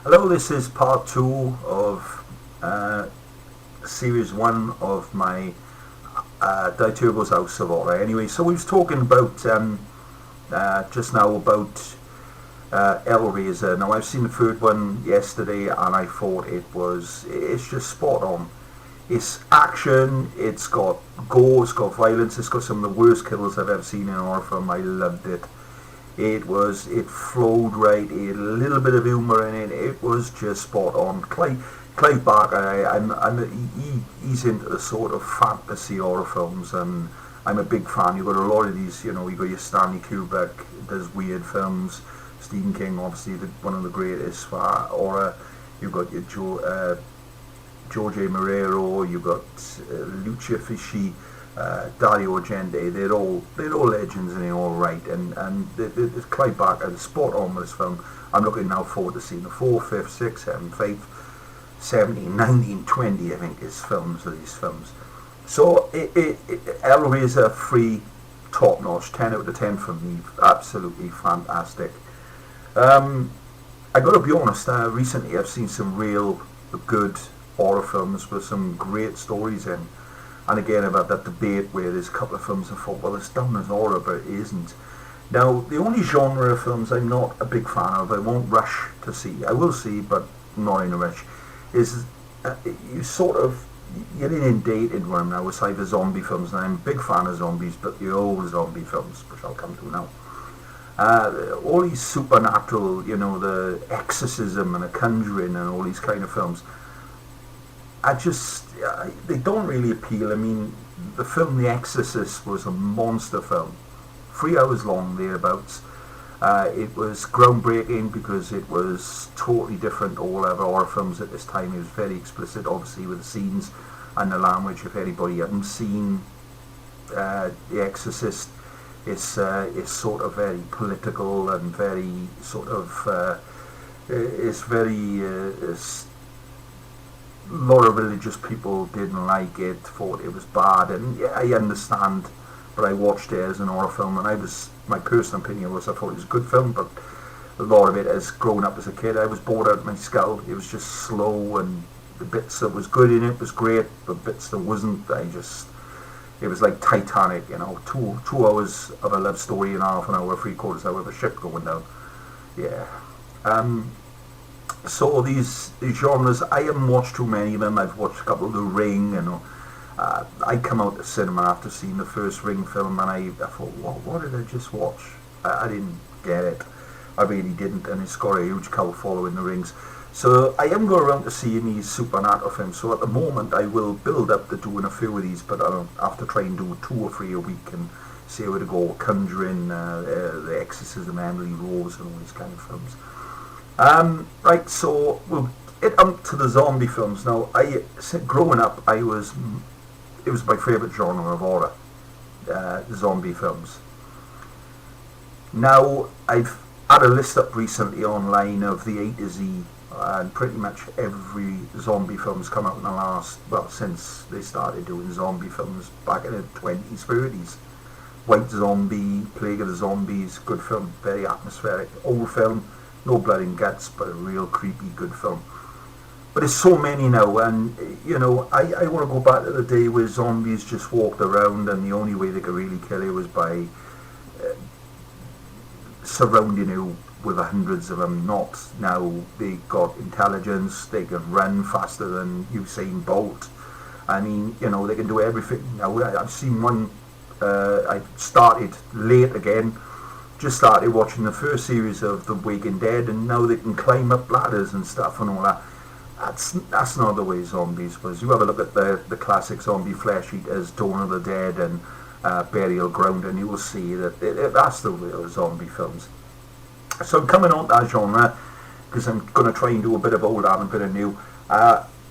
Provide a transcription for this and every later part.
Hello, this is part 2 of series 1 of my Turos House of Horror. Anyway, so we was talking about just now about Hellraiser. Now I've seen the third one yesterday and I thought it's just spot on. It's action, it's got gore, it's got violence, it's got some of the worst kills I've ever seen in a horror film. I loved it. It flowed right, it had a little bit of humour in it, it was just spot on. Clive Barker, he's into the sort of fantasy horror films, and I'm a big fan. You've got a lot of these, you've got your Stanley Kubrick, does weird films, Stephen King, obviously one of the greatest for horror. You've got your George A. Morero, you've got Lucia Fischi, Dario Argento. They're all legends and they're all right. And the Clive Barker is spot on with this film. I'm looking now forward to seeing the 4th, 5th, 6th, 7th, 8th, 17, 19, 20, I think is films of these films. So Hellraiser 3, top notch, 10 out of 10 for me, absolutely fantastic. I got to be honest, recently I've seen some real good horror films with some great stories in. And again, I've had that debate where there's a couple of films I thought, well, it's done as horror, but it isn't. Now, the only genre of films I'm not a big fan of, I won't rush to see, I will see, but not in a rush, is you're inundated with them now with either zombie films, and I'm a big fan of zombies, but the old zombie films, which I'll come to now. All these supernatural, the exorcism and the conjuring and all these kind of films, they don't really appeal. I mean, the film The Exorcist was a monster film, 3 hours long, thereabouts. It was groundbreaking because it was totally different to all other horror films at this time. It was very explicit, obviously, with the scenes and the language. If anybody hadn't seen The Exorcist, it's sort of very political and very sort of a lot of religious people didn't like it, thought it was bad, and yeah, I understand, but I watched it as an horror film, and my personal opinion was I thought it was a good film, but a lot of it, as growing up as a kid, I was bored out of my skull. It was just slow, and the bits that was good in it was great, but bits that wasn't, it was like Titanic, 2 hours of a love story and half an hour, 3/4 hour of a ship going down. Yeah. So these genres, I haven't watched too many of them. I've watched a couple of The Ring, I come out the cinema after seeing the first Ring film, and I thought, what did I just watch? I didn't get it. I really didn't, and it's got a huge cult following, The Rings. So I haven't got around to seeing these supernatural films. So at the moment, I will build up to doing a few of these, but I'll have to try and do 2 or 3 a week and see how it go. Conjuring, The Exorcism, Emily Rose, and all these kind of films. Right, so we'll get up to the zombie films now. Growing up, it was my favourite genre of horror, zombie films. Now, I've had a list up recently online of the A to Z, and pretty much every zombie film's come out in the last, since they started doing zombie films back in the 20s, 30s. White Zombie, Plague of the Zombies, good film, very atmospheric, old film. No blood and guts, but a real creepy, good film. But there's so many now, and I want to go back to the day where zombies just walked around, and the only way they could really kill you was by surrounding you with hundreds of them. Not now. They got intelligence. They can run faster than Usain Bolt. I mean, they can do everything. Now I've seen one. I started late again. Just started watching the first series of The Walking Dead, and now they can climb up ladders and stuff and all that. That's not the way zombies was. You have a look at the classic zombie flesh eaters, Dawn of the Dead and Burial Ground, and you will see that that's the real zombie films. So I'm coming on that genre because I'm going to try and do a bit of old and a bit of new.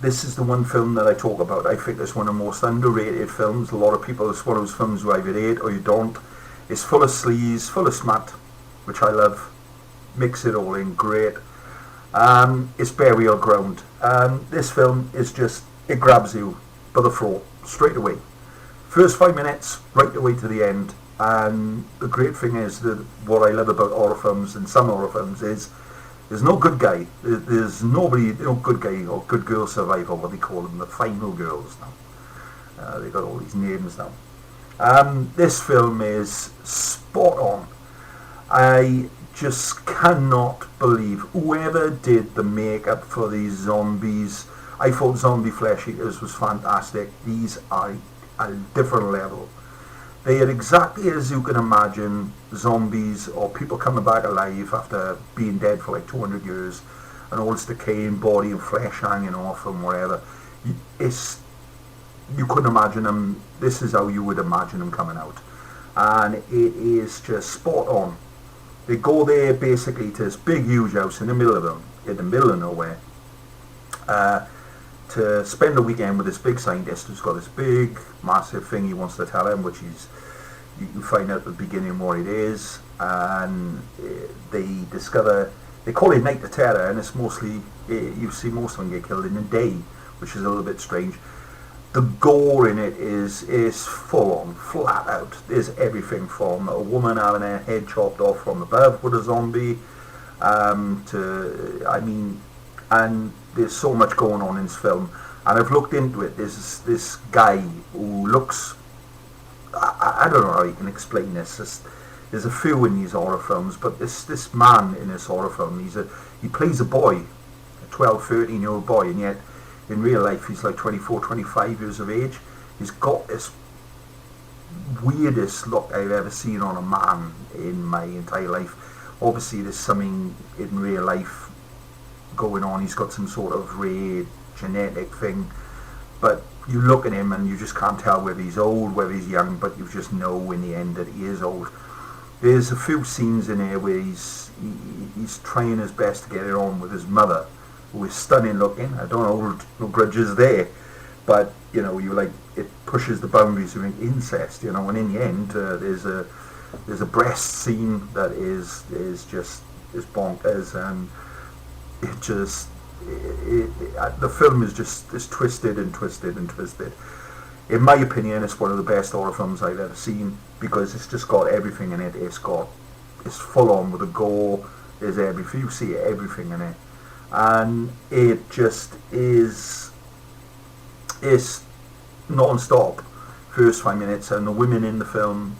This is the one film that I talk about. I think it's one of the most underrated films. A lot of people, it's one of those films where either hate or you don't. It's full of sleaze, full of smut, which I love. Mix it all in, great. It's Burial Ground. This film is just, it grabs you by the throat straight away. First 5 minutes, right away to the end. And the great thing is that what I love about horror films and some horror films is There's no good guy. There's nobody, no good guy or good girl survivor, what they call them, the final girls now. They got all these names now. This film is spot on. I just cannot believe whoever did the makeup for these zombies. I thought Zombie Flesh Eaters was fantastic. These are a different level. They are exactly as you can imagine zombies or people coming back alive after being dead for like 200 years and all this decaying body and flesh hanging off and whatever. You couldn't imagine them. This is how you would imagine them coming out. And it is just spot on. They go there basically to this big huge house in the middle of nowhere, to spend the weekend with this big scientist who's got this big massive thing he wants to tell him, which you can find out at the beginning what it is. And they discover, they call it Night of Terror, and it's mostly, you see most of them get killed in the day, which is a little bit strange. The gore in it is full on, flat out. There's everything from a woman having her head chopped off from above with a zombie, and there's so much going on in this film. And I've looked into it. There's this guy who looks, I don't know how you can explain this. There's a few in these horror films, but this man in this horror film, he plays a boy, a 12, 13-year-old boy, and yet in real life he's like 24, 25 years of age. He's got this weirdest look I've ever seen on a man in my entire life. Obviously there's something in real life going on. He's got some sort of rare genetic thing, but you look at him and you just can't tell whether he's old, whether he's young, but you just know in the end that he is old. There's a few scenes in here where he's trying his best to get it on with his mother, who is stunning looking. I don't hold no grudges there, but you know, it pushes the boundaries of incest, you know. And in the end, there's a breast scene that is bonkers, and the film is twisted and twisted and twisted. In my opinion, it's one of the best horror films I've ever seen, because it's just got everything in it. It's full on with the gore. There's everything. You see everything in it. And it just is non-stop. First 5 minutes, and the women in the film,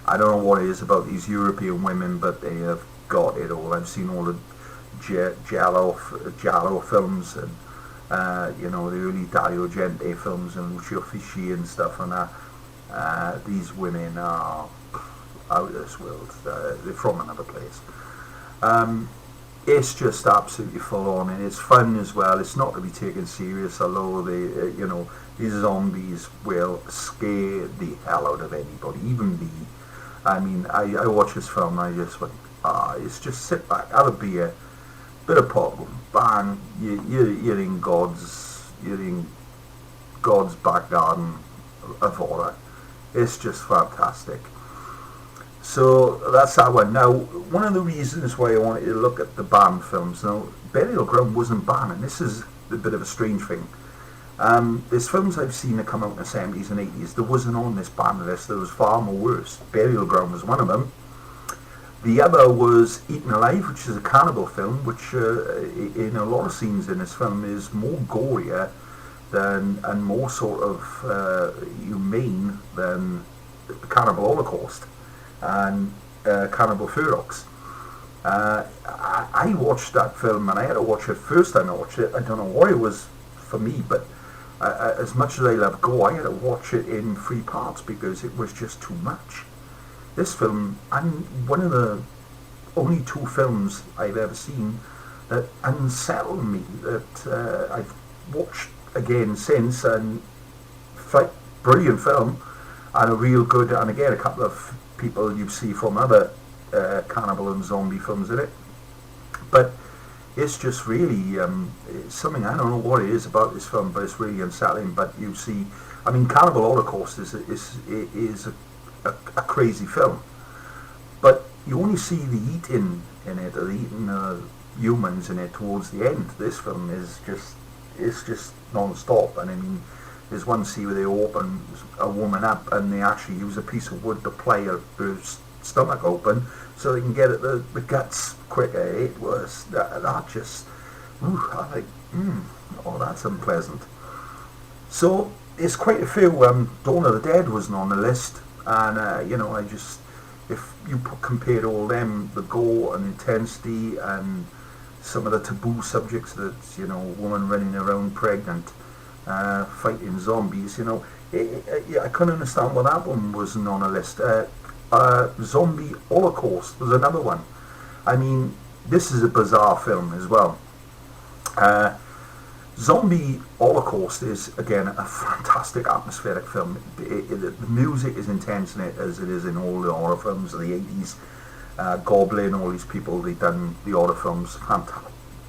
I don't know what it is about these European women, but they have got it all. I've seen all the Giallo films, and the early Dario Argento films and Lucio Fulci and stuff, and that. These women are out of this world. They're from another place. It's just absolutely full on, and it's fun as well. It's not to be taken serious, although these zombies will scare the hell out of anybody, even me. I mean, I watch this film and I just went, it's just sit back, have a beer, bit of popcorn, bang, you're in God's back garden of horror. It's just fantastic. So that's that one. Now, one of the reasons why I wanted to look at the banned films, now, Burial Ground wasn't banned, and this is a bit of a strange thing. There's films I've seen that come out in the 70s and 80s that wasn't on this banned list. There was far more worse. Burial Ground was one of them. The other was Eaten Alive, which is a cannibal film, which in a lot of scenes in this film is more gorier and more sort of humane than Cannibal Holocaust and Cannibal Ferox. I watched that film, and I had to watch it first time I watched it. I don't know why it was for me, but as much as I love gore, I had to watch it in 3 parts because it was just too much. This film, and one of the only 2 films I've ever seen that unsettled me, that I've watched again since, and brilliant film, and a real good, and again a couple of people you see from other cannibal and zombie films in it, but it's just really something. I don't know what it is about this film, but it's really unsettling. But you see, I mean, Cannibal Holocaust is a crazy film, but you only see the eating in it, or the eating humans in it towards the end. This film is just non-stop, and I mean, there's one scene where they open a woman up and they actually use a piece of wood to ply her stomach open so they can get at the guts quicker. It was that just, I like, oh, that's unpleasant. So there's quite a few. Dawn of the Dead wasn't on the list, and I just, if you compare all them, the gore and intensity and some of the taboo subjects that, woman running around pregnant, fighting zombies, I couldn't understand why that one wasn't on a list. Zombie Holocaust was another one. I mean, this is a bizarre film as well. Zombie Holocaust is, again, a fantastic atmospheric film. The music is intense in it, as it is in all the horror films of the 80s. Goblin, all these people, they've done the horror films.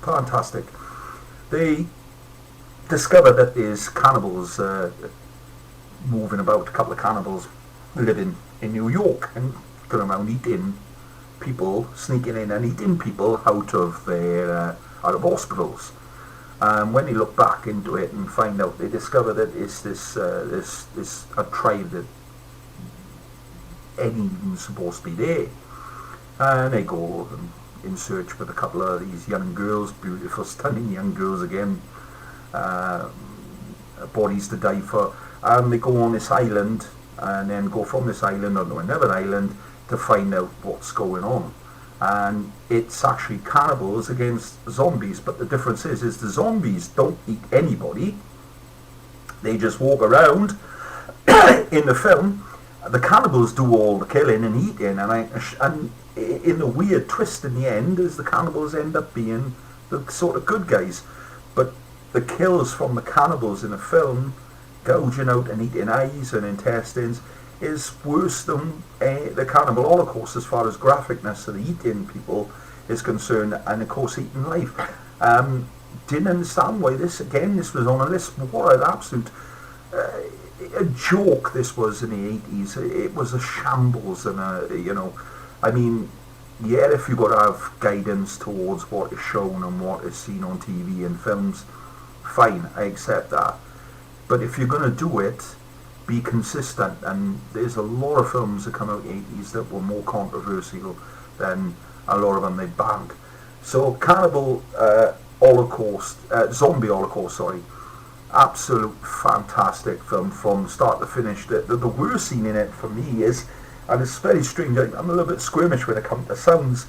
Fantastic. They discover that there's cannibals moving about, a couple of cannibals living in New York and going around eating people, sneaking in and eating people out of hospitals. When they look back into it and find out, they discover that it's this a tribe that ain't even supposed to be there. And they go in search with a couple of these young girls, beautiful, stunning young girls again, bodies to die for. And they go on this island and then go from this island onto another island to find out what's going on. And it's actually cannibals against zombies, but the difference is the zombies don't eat anybody. They just walk around. In the film, the cannibals do all the killing and eating, and in the weird twist in the end is the cannibals end up being the sort of good guys. But the kills from the cannibals in the film, gouging out and eating eyes and intestines, is worse than the Cannibal Holocaust as far as graphicness of the eating people is concerned, and of course eating life. Didn't understand why this was on a list. What an absolute a joke this was in the 80s. It was a shambles, and I mean, yeah, if you've got to have guidance towards what is shown and what is seen on TV and films, fine, I accept that. But if you're going to do it, be consistent. And there's a lot of films that come out in the 80s that were more controversial than a lot of them they banned. So Cannibal Holocaust, Zombie Holocaust, sorry, absolute fantastic film from start to finish. The worst scene in it for me is, and it's very strange, I'm a little bit squeamish when it comes to sounds,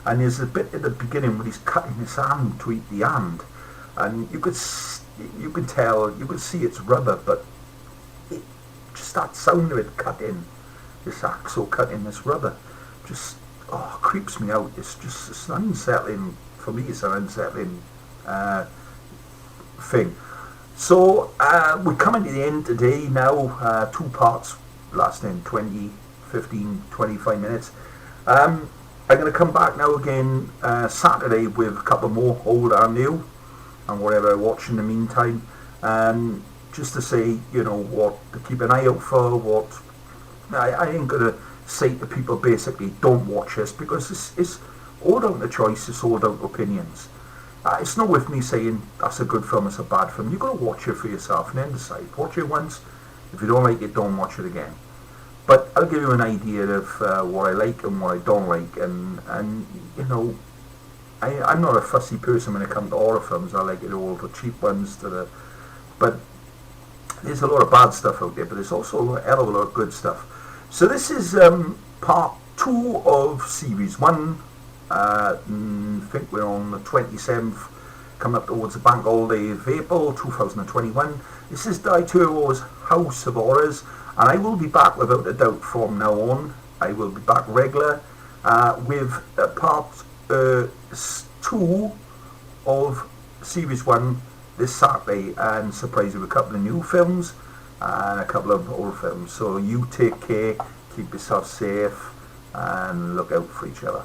and there's a bit at the beginning where he's cutting his hand to eat the hand, and you could tell, you could see it's rubber, but just that sound of it cutting, this axle cutting this rubber, just creeps me out. It's unsettling for me. It's an unsettling thing. So we're coming to the end today now. 2 parts lasting 20, 15, 25 minutes. I'm going to come back now again Saturday with a couple more old and new and whatever I watch in the meantime. Just to say, what to keep an eye out for. What I ain't going to say to people basically don't watch this, because it's all down to choice, it's all down to opinions. It's not with me saying that's a good film, it's a bad film. You've got to watch it for yourself and then decide. Watch it once. If you don't like it, don't watch it again. But I'll give you an idea of what I like and what I don't like, and I'm not a fussy person when it comes to horror films. I like it all, the cheap ones but there's a lot of bad stuff out there, but there's also a hell of a lot of good stuff. So this is part 2 of series 1. I think we're on the 27th, coming up towards the bank holiday of April 2021. This is Turos' House of Horrors, and I will be back without a doubt from now on. I will be back regular with part 2 of series 1 this Saturday, and surprise you with a couple of new films and a couple of old films. So you take care, keep yourself safe, and look out for each other.